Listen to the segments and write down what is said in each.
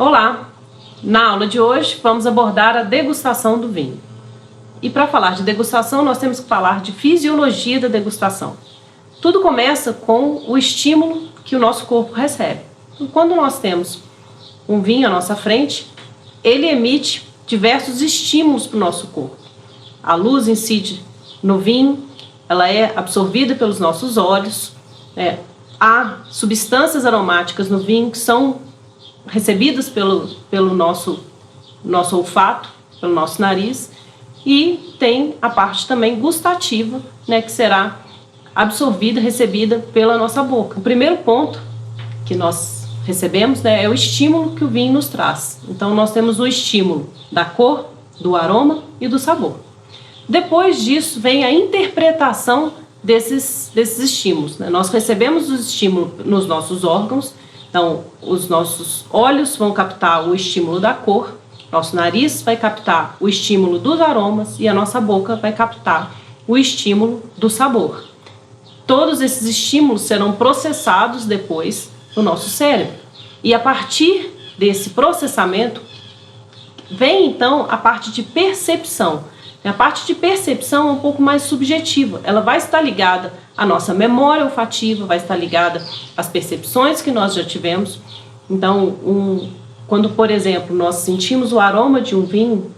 Olá! Na aula de hoje vamos abordar a degustação do vinho. E para falar de degustação nós temos que falar de fisiologia da degustação. Tudo começa com o estímulo que o nosso corpo recebe. E quando nós temos um vinho à nossa frente, ele emite diversos estímulos para o nosso corpo. A luz incide no vinho, ela é absorvida pelos nossos olhos, há substâncias aromáticas no vinho que são recebidas pelo nosso olfato, pelo nosso nariz, e tem a parte também gustativa, que será absorvida, recebida pela nossa boca. O primeiro ponto que nós recebemos é o estímulo que o vinho nos traz. Então nós temos o estímulo da cor, do aroma e do sabor. Depois disso vem a interpretação desses estímulos. Nós recebemos os estímulos nos nossos órgãos. Então, os nossos olhos vão captar o estímulo da cor, nosso nariz vai captar o estímulo dos aromas e a nossa boca vai captar o estímulo do sabor. Todos esses estímulos serão processados depois no nosso cérebro. E a partir desse processamento, vem então a parte de percepção. A parte de percepção é um pouco mais subjetiva, ela vai estar ligada à nossa memória olfativa, vai estar ligada às percepções que nós já tivemos. Então, quando, por exemplo, nós sentimos o aroma de um vinho,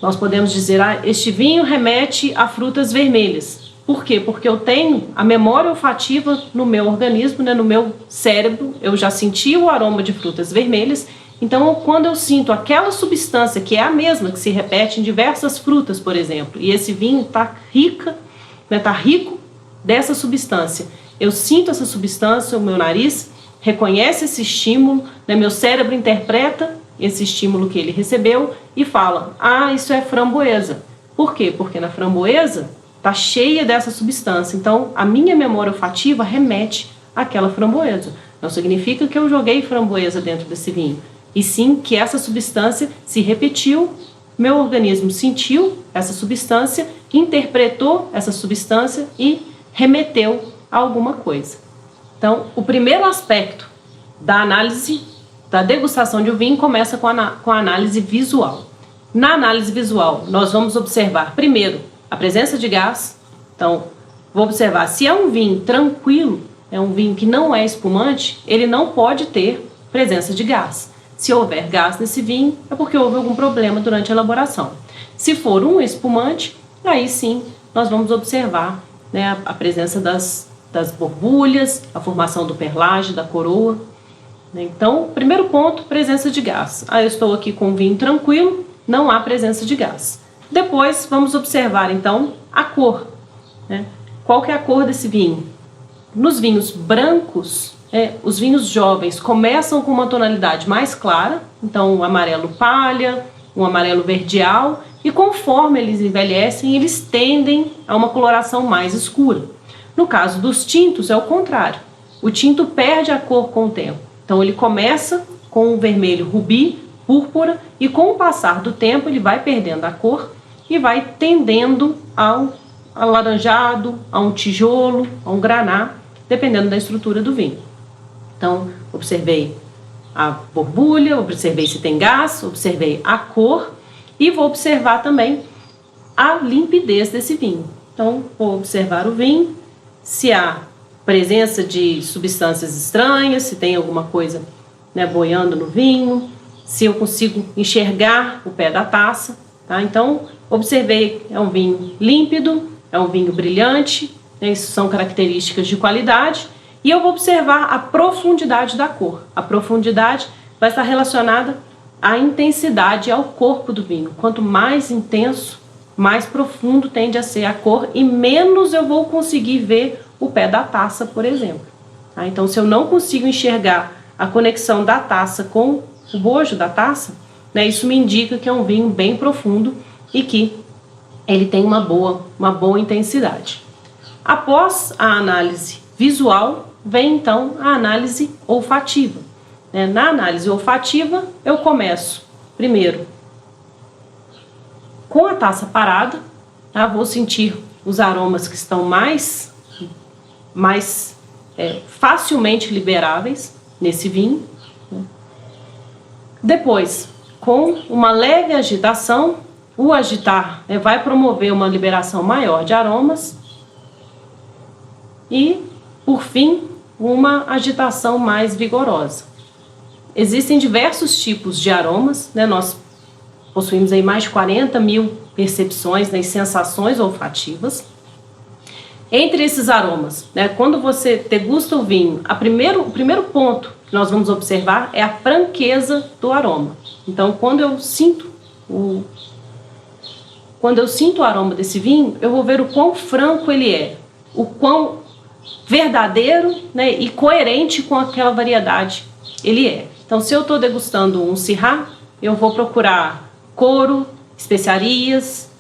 nós podemos dizer, este vinho remete a frutas vermelhas. Por quê? Porque eu tenho a memória olfativa no meu organismo, no meu cérebro, eu já senti o aroma de frutas vermelhas. Então, quando eu sinto aquela substância, que é a mesma, que se repete em diversas frutas, por exemplo, e esse vinho está rico dessa substância, eu sinto essa substância, o meu nariz reconhece esse estímulo, meu cérebro interpreta esse estímulo que ele recebeu e fala, isso é framboesa. Por quê? Porque na framboesa está cheia dessa substância, então a minha memória olfativa remete àquela framboesa. Não significa que eu joguei framboesa dentro desse vinho, e sim que essa substância se repetiu, meu organismo sentiu essa substância, interpretou essa substância e remeteu a alguma coisa. Então, o primeiro aspecto da análise, da degustação de um vinho, começa com a análise visual. Na análise visual, nós vamos observar primeiro a presença de gás. Então, vou observar se é um vinho tranquilo, é um vinho que não é espumante, ele não pode ter presença de gás. Se houver gás nesse vinho, é porque houve algum problema durante a elaboração. Se for um espumante, aí sim nós vamos observar a presença das borbulhas, a formação do perlage, da coroa. Então, primeiro ponto, presença de gás. Eu estou aqui com um vinho tranquilo, não há presença de gás. Depois, vamos observar então a cor. Qual que é a cor desse vinho? Nos vinhos brancos, os vinhos jovens começam com uma tonalidade mais clara, então um amarelo palha, um amarelo verdeal, e conforme eles envelhecem, eles tendem a uma coloração mais escura. No caso dos tintos, é o contrário. O tinto perde a cor com o tempo. Então ele começa com um vermelho rubi, púrpura, e com o passar do tempo ele vai perdendo a cor e vai tendendo ao alaranjado, a um tijolo, a um graná, dependendo da estrutura do vinho. Então, observei a borbulha, observei se tem gás, observei a cor e vou observar também a limpidez desse vinho. Então, vou observar o vinho, se há presença de substâncias estranhas, se tem alguma coisa boiando no vinho, se eu consigo enxergar o pé da taça. Então, observei, é um vinho límpido, é um vinho brilhante, isso são características de qualidade. E eu vou observar a profundidade da cor. A profundidade vai estar relacionada à intensidade e ao corpo do vinho. Quanto mais intenso, mais profundo tende a ser a cor e menos eu vou conseguir ver o pé da taça, por exemplo. Então, se eu não consigo enxergar a conexão da taça com o bojo da taça, isso me indica que é um vinho bem profundo e que ele tem uma boa intensidade. Após a análise visual, vem então a análise olfativa. Na análise olfativa, eu começo primeiro com a taça parada, vou sentir os aromas que estão mais facilmente liberáveis nesse vinho. Depois, com uma leve agitação, o agitar vai promover uma liberação maior de aromas e, por fim, uma agitação mais vigorosa. Existem diversos tipos de aromas, nós possuímos aí mais de 40 mil percepções, e sensações olfativas. Entre esses aromas, quando você degusta o vinho, o primeiro ponto que nós vamos observar é a franqueza do aroma. Então, quando eu sinto o aroma desse vinho, eu vou ver o quão franco ele é, o quão verdadeiro, e coerente com aquela variedade ele é. Então, se eu estou degustando um Syrah, eu vou procurar couro, especiarias,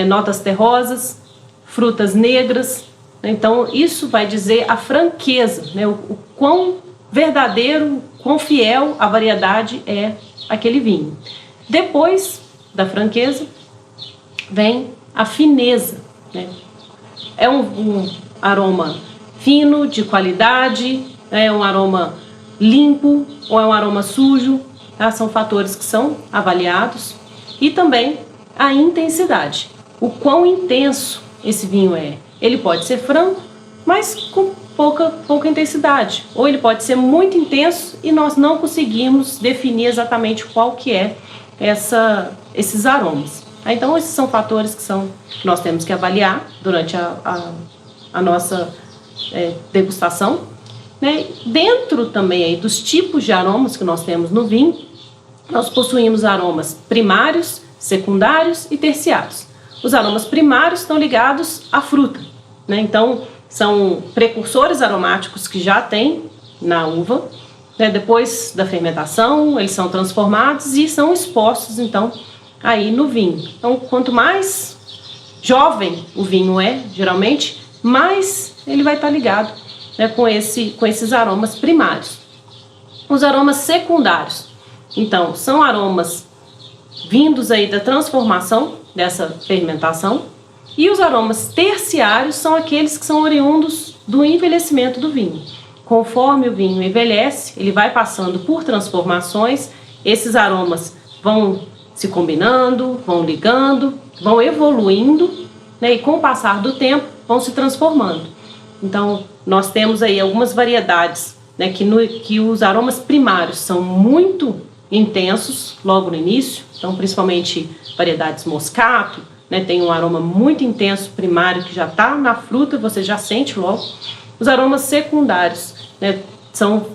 notas terrosas, frutas negras. Então, isso vai dizer a franqueza, o quão verdadeiro, quão fiel a variedade é aquele vinho. Depois da franqueza, vem a fineza. É um aroma fino, de qualidade, é um aroma limpo ou é um aroma sujo, tá? São fatores que são avaliados. E também a intensidade, o quão intenso esse vinho é. Ele pode ser franco, mas com pouca intensidade, ou ele pode ser muito intenso e nós não conseguimos definir exatamente qual que é esses aromas. Então, esses são fatores que nós temos que avaliar durante a nossa degustação. Dentro também aí dos tipos de aromas que nós temos no vinho, nós possuímos aromas primários, secundários e terciários. Os aromas primários estão ligados à fruta, então são precursores aromáticos que já tem na uva. Depois da fermentação, eles são transformados e são expostos então aí no vinho. Então, quanto mais jovem o vinho é, geralmente, mais ele vai estar ligado com esses aromas primários. Os aromas secundários, então, são aromas vindos aí da transformação, dessa fermentação, e os aromas terciários são aqueles que são oriundos do envelhecimento do vinho. Conforme o vinho envelhece, ele vai passando por transformações, esses aromas vão se combinando, vão ligando, vão evoluindo, e com o passar do tempo vão se transformando. Então, nós temos aí algumas variedades, que os aromas primários são muito intensos logo no início, então principalmente variedades moscato, tem um aroma muito intenso primário que já está na fruta, você já sente logo. Os aromas secundários são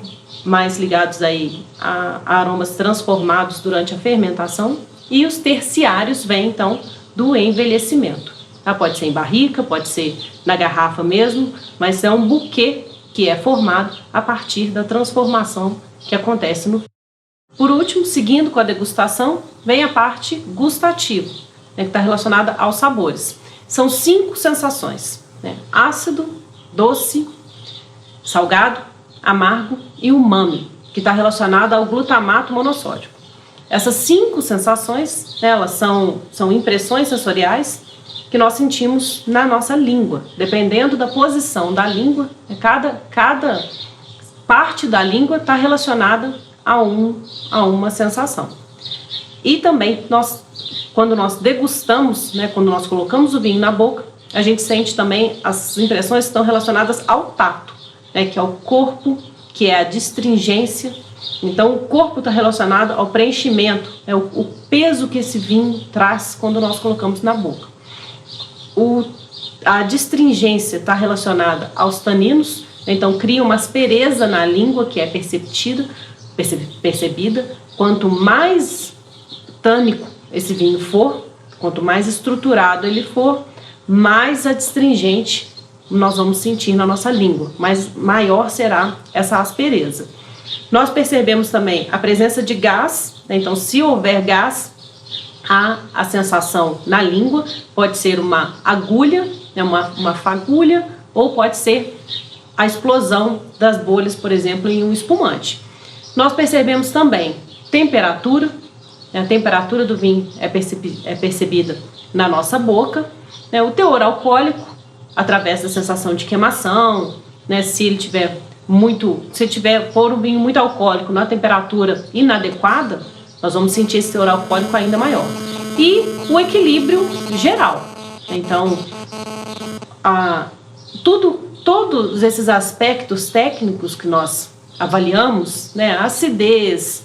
mais ligados aí a aromas transformados durante a fermentação, e os terciários vêm então do envelhecimento. Pode ser em barrica, pode ser na garrafa mesmo, mas é um buquê que é formado a partir da transformação que acontece no vinho. Por último, seguindo com a degustação, vem a parte gustativa, que está relacionada aos sabores. São 5 sensações: ácido, doce, salgado, amargo e umami, que está relacionada ao glutamato monossódico. Essas 5 sensações, elas são impressões sensoriais que nós sentimos na nossa língua. Dependendo da posição da língua, cada parte da língua está relacionada a uma sensação. E também, quando nós degustamos, quando nós colocamos o vinho na boca, a gente sente também as impressões que estão relacionadas ao tato, que é o corpo, que é a distringência. Então, o corpo está relacionado ao preenchimento, o peso que esse vinho traz quando nós colocamos na boca. A distringência está relacionada aos taninos, então cria uma aspereza na língua que é percebida. Quanto mais tânico esse vinho for, quanto mais estruturado ele for, mais adstringente nós vamos sentir na nossa língua, mas maior será essa aspereza. Nós percebemos também a presença de gás, então se houver gás, há a sensação na língua, pode ser uma agulha, uma fagulha, ou pode ser a explosão das bolhas, por exemplo, em um espumante. Nós percebemos também temperatura, a temperatura do vinho é percebida na nossa boca, o teor alcoólico, através da sensação de queimação, se ele tiver se tiver pôr um vinho muito alcoólico na temperatura inadequada, nós vamos sentir esse teor alcoólico ainda maior. E o equilíbrio geral. Então, todos esses aspectos técnicos que nós avaliamos, né, acidez,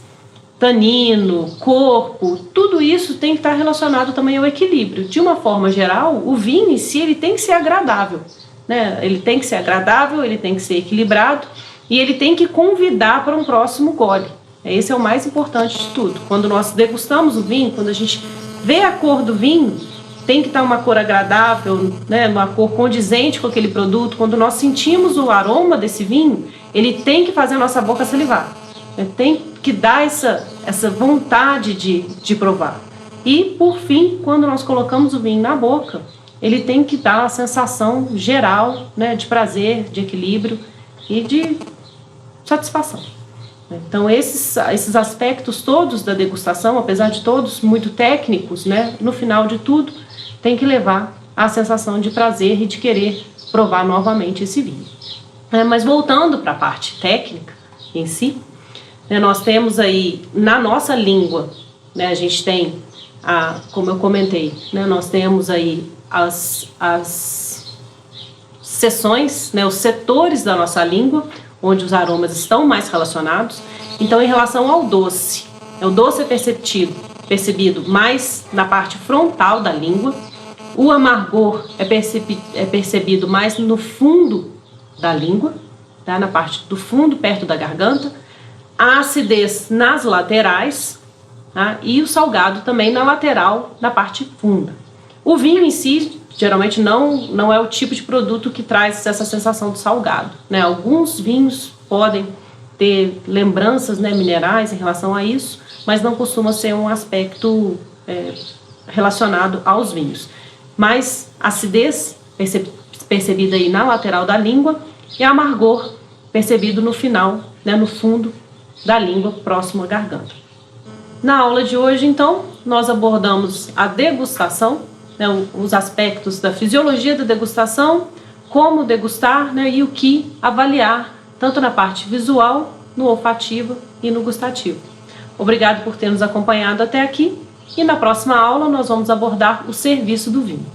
tanino, corpo, tudo isso tem que estar relacionado também ao equilíbrio. De uma forma geral, o vinho em si ele tem que ser agradável, né? Ele tem que ser agradável, ele tem que ser equilibrado e ele tem que convidar para um próximo gole. Esse é o mais importante de tudo. Quando nós degustamos o vinho, quando a gente vê a cor do vinho, tem que estar uma cor agradável, né? Uma cor condizente com aquele produto. Quando nós sentimos o aroma desse vinho, ele tem que fazer a nossa boca salivar. Tem que dar essa vontade de provar. E, por fim, quando nós colocamos o vinho na boca, ele tem que dar a sensação geral, né, de prazer, de equilíbrio e de satisfação. Então, esses aspectos todos da degustação, apesar de todos muito técnicos, né, no final de tudo, tem que levar à sensação de prazer e de querer provar novamente esse vinho. Mas voltando para a parte técnica em si, né, nós temos aí, na nossa língua, né, a gente tem, como eu comentei, né, nós temos aí as seções, né, os setores da nossa língua, onde os aromas estão mais relacionados. Então, em relação ao doce, o doce é percebido mais na parte frontal da língua, o amargor é percebido mais no fundo da língua, tá? Na parte do fundo, perto da garganta, a acidez nas laterais, tá? E o salgado também na lateral, na parte funda. O vinho em si, geralmente não é o tipo de produto que traz essa sensação de salgado, né? Alguns vinhos podem ter lembranças, né, minerais em relação a isso, mas não costuma ser um aspecto relacionado aos vinhos. Mas acidez percebida aí na lateral da língua e amargor percebido no final, né, no fundo da língua, próximo à garganta. Na aula de hoje, então, nós abordamos a degustação, né, os aspectos da fisiologia da degustação, como degustar, né, e o que avaliar, tanto na parte visual, no olfativo e no gustativo. Obrigado por ter nos acompanhado até aqui e na próxima aula nós vamos abordar o serviço do vinho.